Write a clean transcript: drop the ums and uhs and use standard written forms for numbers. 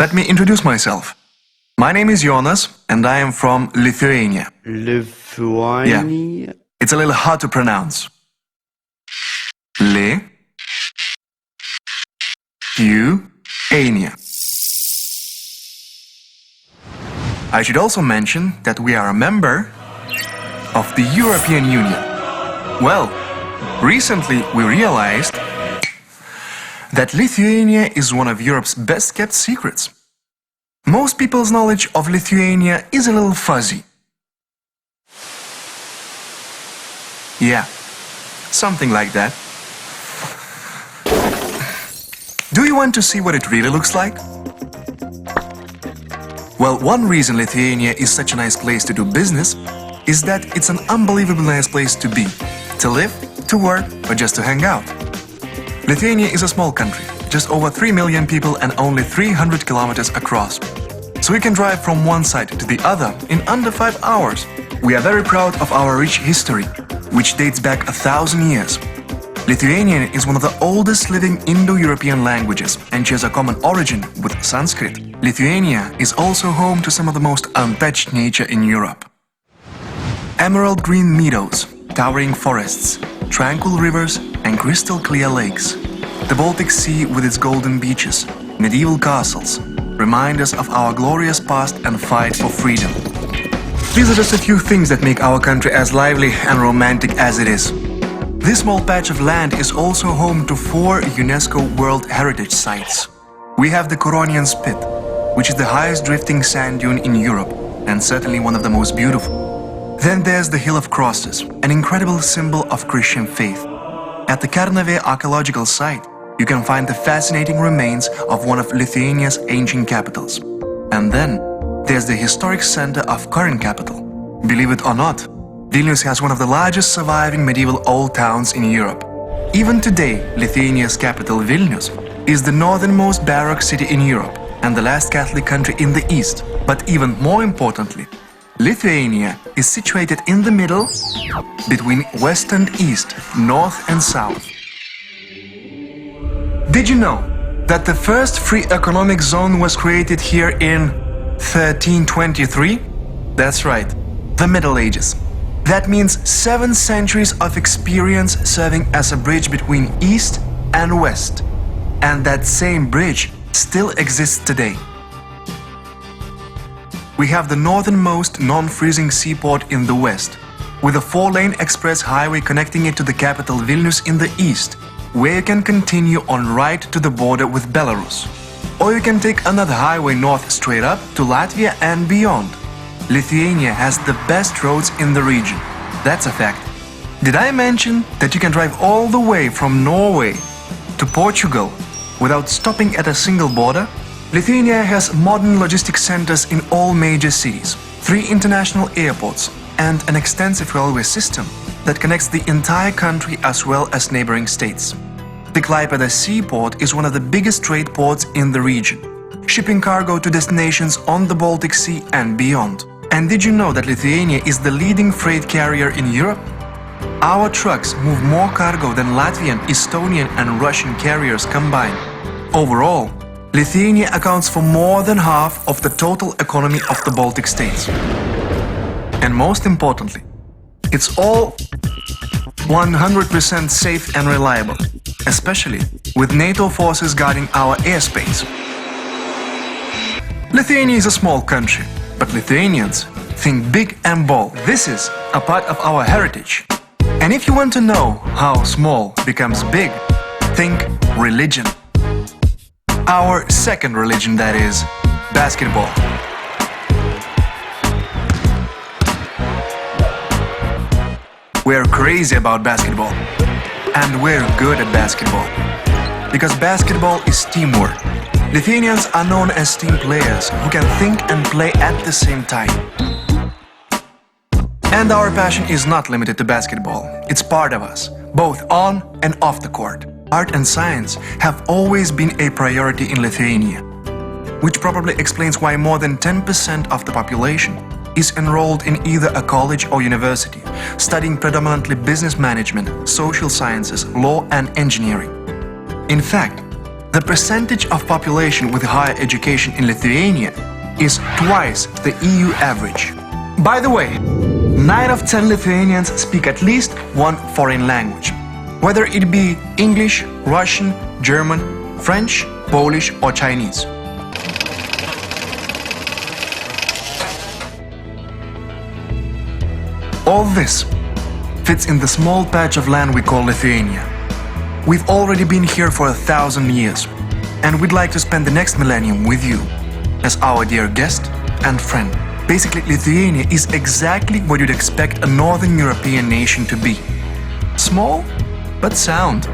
Let me introduce myself. My name is Jonas, and I am from Lithuania. Lithuania? Yeah, it's a little hard to pronounce. Lithuania. I should also mention that we are a member of the European Union. Well, recently we realized that Lithuania is one of Europe's best kept secrets. Most people's knowledge of Lithuania is a little fuzzy. Yeah, something like that. Do you want to see what it really looks like? Well, one reason Lithuania is such a nice place to do business is that it's an unbelievably nice place to be, to live, to work, or just to hang out. Lithuania is a small country, just over 3 million people and only 300 kilometers across. So we can drive from one side to the other in under 5 hours. We are very proud of our rich history, which dates back 1,000 years. Lithuanian is one of the oldest living Indo-European languages and shares a common origin with Sanskrit. Lithuania is also home to some of the most untouched nature in Europe. Emerald green meadows, towering forests, tranquil rivers and crystal clear lakes. The Baltic Sea with its golden beaches, medieval castles, remind us of our glorious past and fight for freedom. These are just a few things that make our country as lively and romantic as it is. This small patch of land is also home to 4 UNESCO World Heritage Sites. We have the Curonian Spit, which is the highest drifting sand dune in Europe and certainly one of the most beautiful. Then there's the Hill of Crosses, an incredible symbol of Christian faith. At the Kernavė archaeological site, you can find the fascinating remains of one of Lithuania's ancient capitals. And then there's the historic center of current capital. Believe it or not, Vilnius has one of the largest surviving medieval old towns in Europe. Even today, Lithuania's capital, Vilnius, is the northernmost Baroque city in Europe and the last Catholic country in the East. But even more importantly, Lithuania is situated in the middle between West and East, North and South. Did you know that the first free economic zone was created here in 1323? That's right, the Middle Ages. That means 7 centuries of experience serving as a bridge between East and West. And that same bridge still exists today. We have the northernmost non-freezing seaport in the west, with a 4-lane express highway connecting it to the capital Vilnius in the east, where you can continue on right to the border with Belarus. Or you can take another highway north straight up to Latvia and beyond. Lithuania has the best roads in the region. That's a fact. Did I mention that you can drive all the way from Norway to Portugal without stopping at a single border? Lithuania has modern logistics centers in all major cities, 3 international airports, and an extensive railway system that connects the entire country as well as neighboring states. The Klaipėda seaport is one of the biggest trade ports in the region, shipping cargo to destinations on the Baltic Sea and beyond. And did you know that Lithuania is the leading freight carrier in Europe? Our trucks move more cargo than Latvian, Estonian and Russian carriers combined. Overall, Lithuania accounts for more than half of the total economy of the Baltic states. And most importantly, it's all 100% safe and reliable, especially with NATO forces guarding our airspace. Lithuania is a small country, but Lithuanians think big and bold. This is a part of our heritage. And if you want to know how small becomes big, think religion. Our second religion, that is, basketball. We're crazy about basketball. And we're good at basketball. Because basketball is teamwork. Lithuanians are known as team players who can think and play at the same time. And our passion is not limited to basketball. It's part of us, both on and off the court. Art and science have always been a priority in Lithuania, which probably explains why more than 10% of the population is enrolled in either a college or university, studying predominantly business management, social sciences, law and engineering. In fact, The percentage of population with higher education in Lithuania is twice the EU average. By the way, 9 of 10 Lithuanians speak at least one foreign language, whether it be English, Russian, German, French, Polish or Chinese. All this fits in the small patch of land we call Lithuania. We've already been here for 1,000 years, and we'd like to spend the next millennium with you as our dear guest and friend. Basically, Lithuania is exactly what you'd expect a Northern European nation to be. Small, but sound.